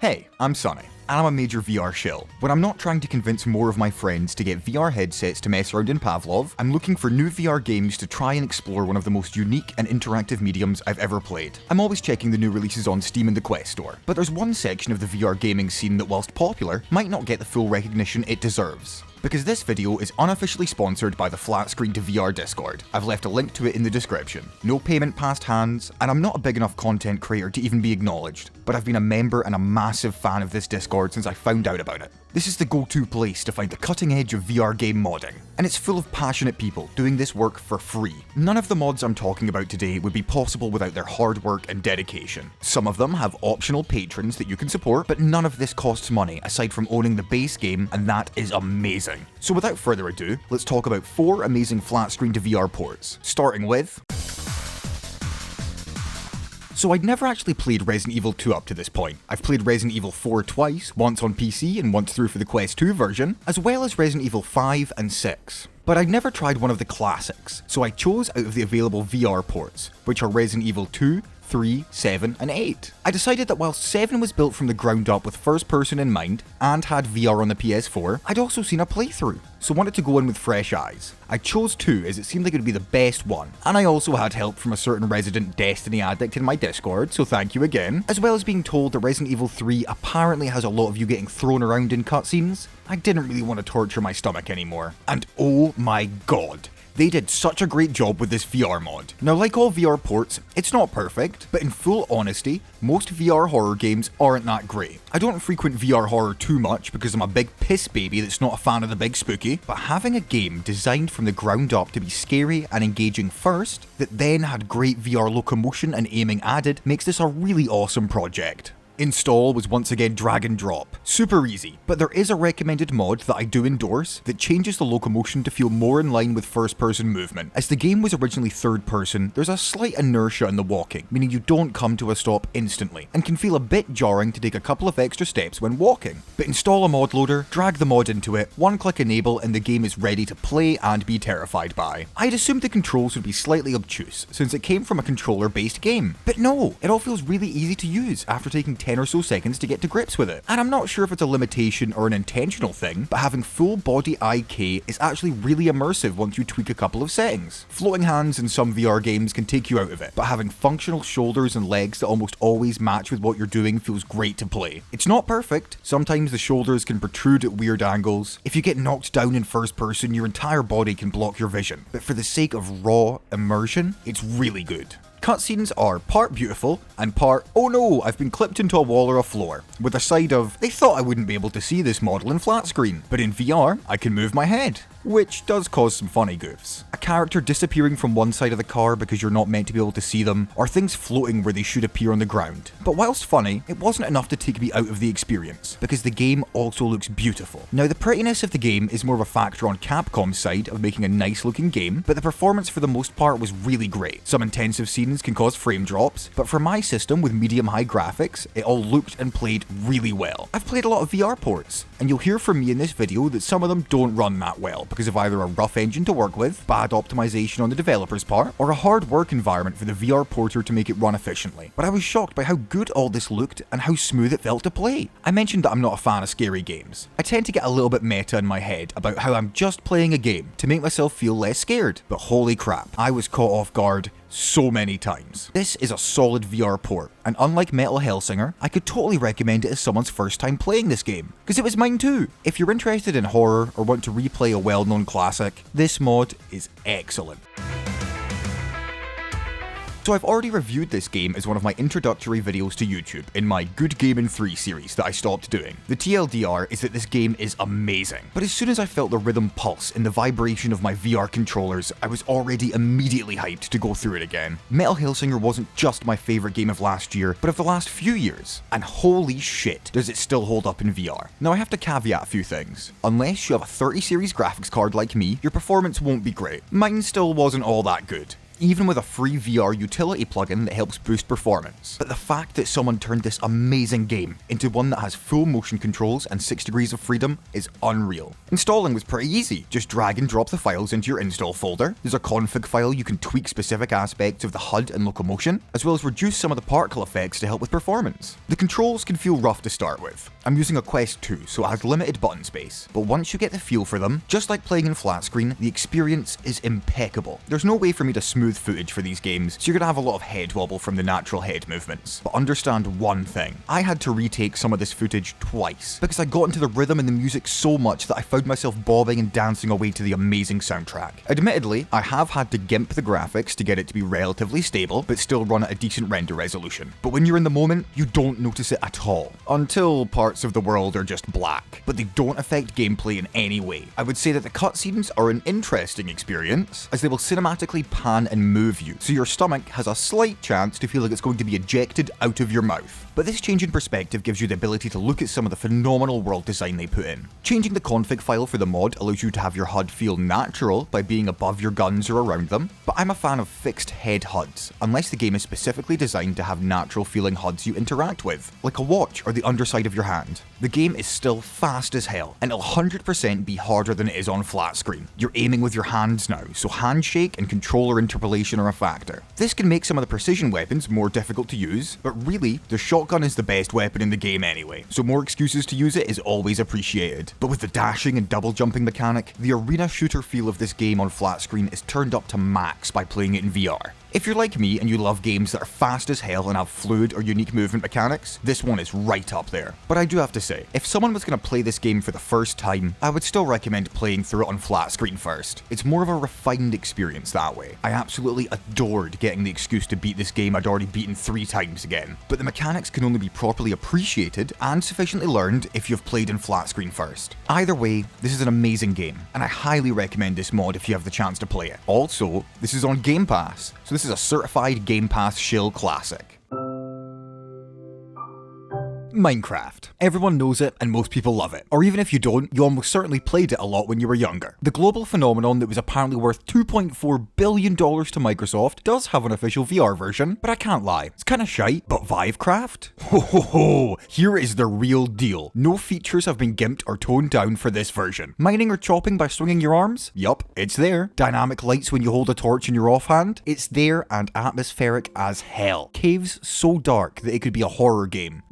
Hey, I'm Sonny, and I'm a major VR shill. When I'm not trying to convince more of my friends to get VR headsets to mess around in Pavlov, I'm looking for new VR games to try and explore one of the most unique and interactive mediums I've ever played. I'm always checking the new releases on Steam and the Quest store, but there's one section of the VR gaming scene that, whilst popular, might not get the full recognition it deserves. Because this video is unofficially sponsored by the Flatscreen to VR Discord. I've left a link to it in the description. No payment passed hands, and I'm not a big enough content creator to even be acknowledged, but I've been a member and a massive fan of this Discord since I found out about it. This is the go-to place to find the cutting edge of VR game modding, and it's full of passionate people doing this work for free. None of the mods I'm talking about today would be possible without their hard work and dedication. Some of them have optional patrons that you can support, but none of this costs money aside from owning the base game, and that is amazing. So without further ado, let's talk about 4 amazing flat screen to VR ports, starting with... So I'd never actually played Resident Evil 2 up to this point. I've played Resident Evil 4 twice, once on PC and once through for the Quest 2 version, as well as Resident Evil 5 and 6. But I'd never tried one of the classics, so I chose out of the available VR ports, which are Resident Evil 2, 3, 7, and 8. I decided that while 7 was built from the ground up with first person in mind, and had VR on the PS4, I'd also seen a playthrough, so wanted to go in with fresh eyes. I chose 2 as it seemed like it would be the best one, and I also had help from a certain resident Destiny addict in my Discord, so thank you again, as well as being told that Resident Evil 3 apparently has a lot of you getting thrown around in cutscenes. I didn't really want to torture my stomach anymore, and oh my god. They did such a great job with this VR mod. Now, like all VR ports, it's not perfect, but in full honesty, most VR horror games aren't that great. I don't frequent VR horror too much because I'm a big piss baby that's not a fan of the big spooky, but having a game designed from the ground up to be scary and engaging first, that then had great VR locomotion and aiming added, makes this a really awesome project. Install was once again drag and drop. Super easy, but there is a recommended mod that I do endorse that changes the locomotion to feel more in line with first person movement. As the game was originally third person, there's a slight inertia in the walking, meaning you don't come to a stop instantly, and can feel a bit jarring to take a couple of extra steps when walking. But install a mod loader, drag the mod into it, one click enable, and the game is ready to play and be terrified by. I'd assumed the controls would be slightly obtuse, since it came from a controller based game. But no, it all feels really easy to use after taking 10 or so seconds to get to grips with it. And I'm not sure if it's a limitation or an intentional thing, but having full body IK is actually really immersive once you tweak a couple of settings. Floating hands in some VR games can take you out of it, but having functional shoulders and legs that almost always match with what you're doing feels great to play. It's not perfect, sometimes the shoulders can protrude at weird angles. If you get knocked down in first person, your entire body can block your vision, but for the sake of raw immersion, it's really good. Cutscenes are part beautiful and part, oh no, I've been clipped into a wall or a floor, with a side of, they thought I wouldn't be able to see this model in flat screen, but in VR, I can move my head, which does cause some funny goofs. A character disappearing from one side of the car because you're not meant to be able to see them, or things floating where they should appear on the ground. But whilst funny, it wasn't enough to take me out of the experience, because the game also looks beautiful. Now, the prettiness of the game is more of a factor on Capcom's side of making a nice looking game, but the performance for the most part was really great. Some intensive scenes can cause frame drops, but for my system with medium-high graphics, it all looked and played really well. I've played a lot of VR ports, and you'll hear from me in this video that some of them don't run that well because of either a rough engine to work with, bad optimization on the developer's part, or a hard work environment for the VR porter to make it run efficiently. But I was shocked by how good all this looked and how smooth it felt to play. I mentioned that I'm not a fan of scary games. I tend to get a little bit meta in my head about how I'm just playing a game to make myself feel less scared, but holy crap, I was caught off guard so many times. This is a solid VR port, and unlike Metal Hellsinger, I could totally recommend it as someone's first time playing this game, because it was mine too. If you're interested in horror or want to replay a well-known classic, this mod is excellent. So I've already reviewed this game as one of my introductory videos to YouTube in my Good Game in 3 series that I stopped doing. The TLDR is that this game is amazing, but as soon as I felt the rhythm pulse and the vibration of my VR controllers, I was already immediately hyped to go through it again. Metal Hellsinger wasn't just my favourite game of last year, but of the last few years, and holy shit does it still hold up in VR. Now I have to caveat a few things. Unless you have a 30 series graphics card like me, your performance won't be great. Mine still wasn't all that good. even with a free VR utility plugin that helps boost performance. But the fact that someone turned this amazing game into one that has full motion controls and 6 degrees of freedom is unreal. Installing was pretty easy, just drag and drop the files into your install folder. There's a config file you can tweak specific aspects of the HUD and locomotion, as well as reduce some of the particle effects to help with performance. The controls can feel rough to start with. I'm using a Quest 2, so it has limited button space, but once you get the feel for them, just like playing in Flatscreen, the experience is impeccable. There's no way for me to smooth footage for these games, so you're gonna have a lot of head wobble from the natural head movements. But understand one thing, I had to retake some of this footage twice, because I got into the rhythm and the music so much that I found myself bobbing and dancing away to the amazing soundtrack. Admittedly, I have had to gimp the graphics to get it to be relatively stable, but still run at a decent render resolution. But when you're in the moment, you don't notice it at all, until parts of the world are just black, but they don't affect gameplay in any way. I would say that the cutscenes are an interesting experience, as they will cinematically pan and move you, so your stomach has a slight chance to feel like it's going to be ejected out of your mouth. But this change in perspective gives you the ability to look at some of the phenomenal world design they put in. Changing the config file for the mod allows you to have your HUD feel natural by being above your guns or around them, but I'm a fan of fixed head HUDs, unless the game is specifically designed to have natural feeling HUDs you interact with, like a watch or the underside of your hand. The game is still fast as hell, and it'll 100% be harder than it is on flat screen. You're aiming with your hands now, so handshake and controller interpolation are a factor. This can make some of the precision weapons more difficult to use, but really, the shotgun is the best weapon in the game anyway, so more excuses to use it is always appreciated. But with the dashing and double jumping mechanic, the arena shooter feel of this game on flat screen is turned up to max by playing it in VR. If you're like me and you love games that are fast as hell and have fluid or unique movement mechanics, this one is right up there. But I do have to say, if someone was going to play this game for the first time, I would still recommend playing through it on flat screen first. It's more of a refined experience that way. I absolutely adored getting the excuse to beat this game I'd already beaten 3 times again, but the mechanics can only be properly appreciated and sufficiently learned if you've played in flat screen first. Either way, this is an amazing game, and I highly recommend this mod if you have the chance to play it. Also, this is on Game Pass, so this is a certified Game Pass shill classic. Minecraft. Everyone knows it and most people love it. Or even if you don't, you almost certainly played it a lot when you were younger. The global phenomenon that was apparently worth $2.4 billion to Microsoft does have an official VR version, but I can't lie, it's kinda shite. But Vivecraft? Ho ho ho! Here is the real deal. No features have been gimped or toned down for this version. Mining or chopping by swinging your arms? Yup, it's there. Dynamic lights when you hold a torch in your offhand? It's there and atmospheric as hell. Caves so dark that it could be a horror game.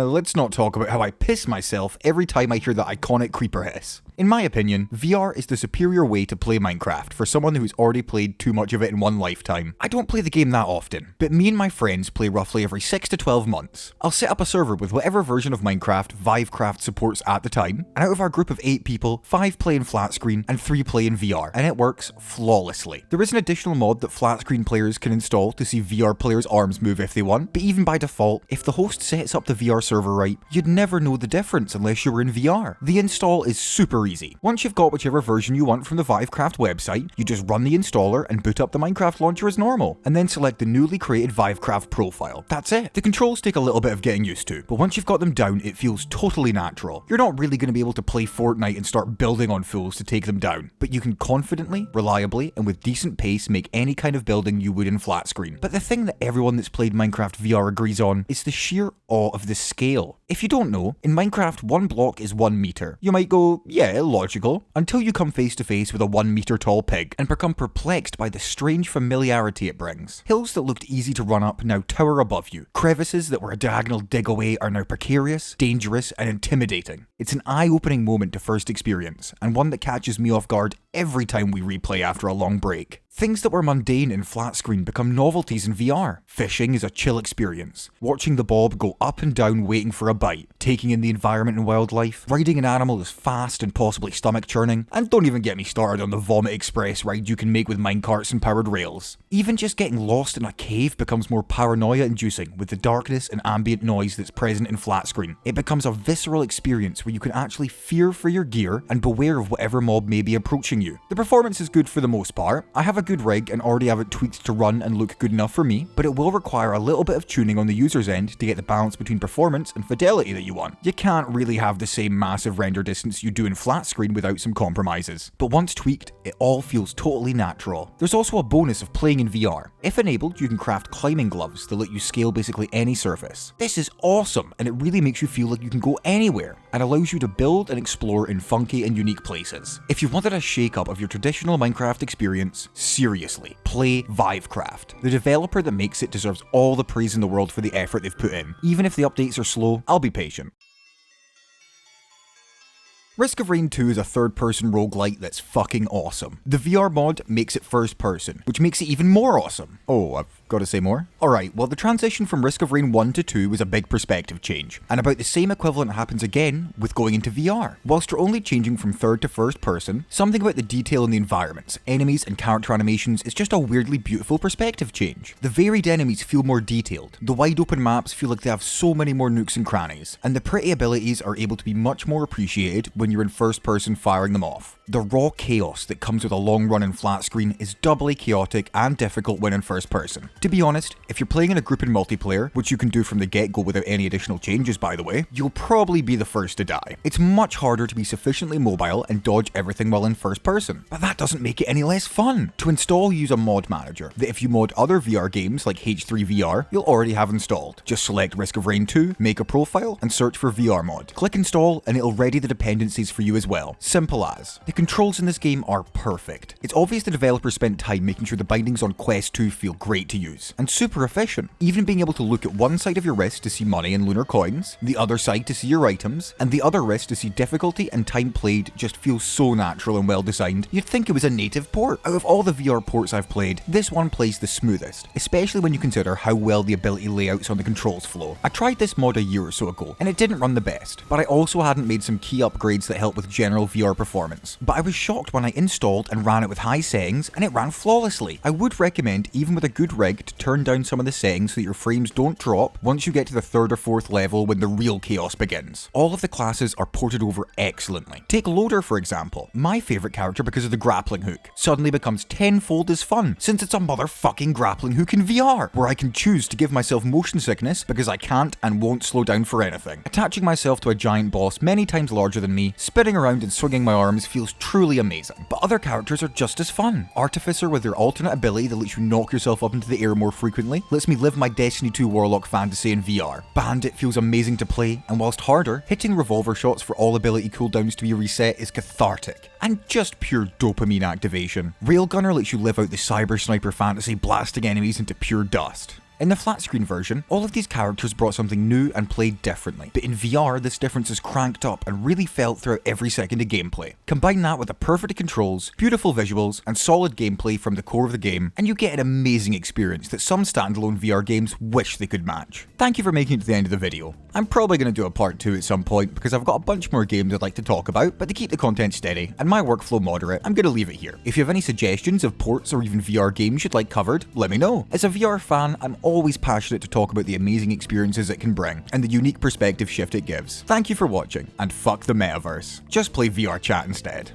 Let's not talk about how I piss myself every time I hear that iconic creeper hiss. In my opinion, VR is the superior way to play Minecraft for someone who's already played too much of it in one lifetime. I don't play the game that often, but me and my friends play roughly every 6 to 12 months. I'll set up a server with whatever version of Minecraft Vivecraft supports at the time, and out of our group of 8 people, 5 play in flat screen and 3 play in VR, and it works flawlessly. There is an additional mod that flat screen players can install to see VR players' arms move if they want, but even by default, if the host sets up the VR server right, you'd never know the difference unless you were in VR. The install is super easy. Once you've got whichever version you want from the Vivecraft website, you just run the installer and boot up the Minecraft launcher as normal, and then select the newly created Vivecraft profile. That's it. The controls take a little bit of getting used to, but once you've got them down, it feels totally natural. You're not really going to be able to play Fortnite and start building on fools to take them down, but you can confidently, reliably, and with decent pace make any kind of building you would in flat screen. But the thing that everyone that's played Minecraft VR agrees on is the sheer awe of the scale. If you don't know, in Minecraft 1 block is 1 meter. You might go, yeah, logical, until you come face to face with a 1 meter tall pig and become perplexed by the strange familiarity it brings. Hills that looked easy to run up now tower above you. Crevices that were a diagonal dig away are now precarious, dangerous, and intimidating. It's an eye-opening moment to first experience, and one that catches me off guard every time we replay after a long break. Things that were mundane in flat screen become novelties in VR. Fishing is a chill experience. Watching the bob go up and down waiting for a bite. Taking in the environment and wildlife. Riding an animal is fast and possibly stomach churning. And don't even get me started on the Vomit Express ride you can make with minecarts and powered rails. Even just getting lost in a cave becomes more paranoia inducing with the darkness and ambient noise that's present in flat screen. It becomes a visceral experience where you can actually fear for your gear and beware of whatever mob may be approaching you. you. The performance is good for the most part. I have a good rig and already have it tweaked to run and look good enough for me, but it will require a little bit of tuning on the user's end to get the balance between performance and fidelity that you want. You can't really have the same massive render distance you do in flat screen without some compromises. But once tweaked, it all feels totally natural. There's also a bonus of playing in VR. If enabled, you can craft climbing gloves that let you scale basically any surface. This is awesome, and it really makes you feel like you can go anywhere, and allows you to build and explore in funky and unique places. If you wanted a shake-up of your traditional Minecraft experience, seriously, play Vivecraft. The developer that makes it deserves all the praise in the world for the effort they've put in. Even if the updates are slow, I'll be patient. Risk of Rain 2 is a third-person roguelite that's fucking awesome. The VR mod makes it first-person, which makes it even more awesome. Oh, I've got to say more? Alright, well the transition from Risk of Rain 1 to 2 was a big perspective change, and about the same equivalent happens again with going into VR. Whilst you're only changing from third to first person, something about the detail in the environments, enemies and character animations is just a weirdly beautiful perspective change. The varied enemies feel more detailed, the wide open maps feel like they have so many more nooks and crannies, and the pretty abilities are able to be much more appreciated when you're in first person firing them off. The raw chaos that comes with a long run in flat screen is doubly chaotic and difficult when in first person. To be honest, if you're playing in a group in multiplayer, which you can do from the get-go without any additional changes by the way, you'll probably be the first to die. It's much harder to be sufficiently mobile and dodge everything while in first person, but that doesn't make it any less fun. To install, use a mod manager that if you mod other VR games like H3VR, you'll already have installed. Just select Risk of Rain 2, make a profile, and search for VR mod. Click install and it'll ready the dependencies for you as well. Simple as. The controls in this game are perfect. It's obvious the developer spent time making sure the bindings on Quest 2 feel great to use, and super efficient. Even being able to look at one side of your wrist to see money and lunar coins, the other side to see your items, and the other wrist to see difficulty and time played just feels so natural and well designed, you'd think it was a native port. Out of all the VR ports I've played, this one plays the smoothest, especially when you consider how well the ability layouts on the controls flow. I tried this mod a year or so ago, and it didn't run the best, but I also hadn't made some key upgrades that help with general VR performance. But I was shocked when I installed and ran it with high settings, and it ran flawlessly. I would recommend, even with a good rig, to turn down some of the settings so that your frames don't drop once you get to the third or fourth level when the real chaos begins. All of the classes are ported over excellently. Take Loader for example, my favourite character because of the grappling hook, suddenly becomes tenfold as fun since it's a motherfucking grappling hook in VR, where I can choose to give myself motion sickness because I can't and won't slow down for anything. Attaching myself to a giant boss many times larger than me, spinning around and swinging my arms feels truly amazing. But other characters are just as fun. Artificer with their alternate ability that lets you knock yourself up into the air more frequently, lets me live my Destiny 2 Warlock fantasy in VR. Bandit feels amazing to play, and whilst harder, hitting revolver shots for all ability cooldowns to be reset is cathartic, and just pure dopamine activation. Railgunner lets you live out the cyber sniper fantasy, blasting enemies into pure dust. In the flat screen version, all of these characters brought something new and played differently, but in VR this difference is cranked up and really felt throughout every second of gameplay. Combine that with the perfect controls, beautiful visuals, and solid gameplay from the core of the game, and you get an amazing experience that some standalone VR games wish they could match. Thank you for making it to the end of the video. I'm probably going to do a part 2 at some point because I've got a bunch more games I'd like to talk about, but to keep the content steady and my workflow moderate, I'm going to leave it here. If you have any suggestions of ports or even VR games you'd like covered, let me know. As a VR fan, I'm always passionate to talk about the amazing experiences it can bring and the unique perspective shift it gives. Thank you for watching, and fuck the metaverse. Just play VR chat instead.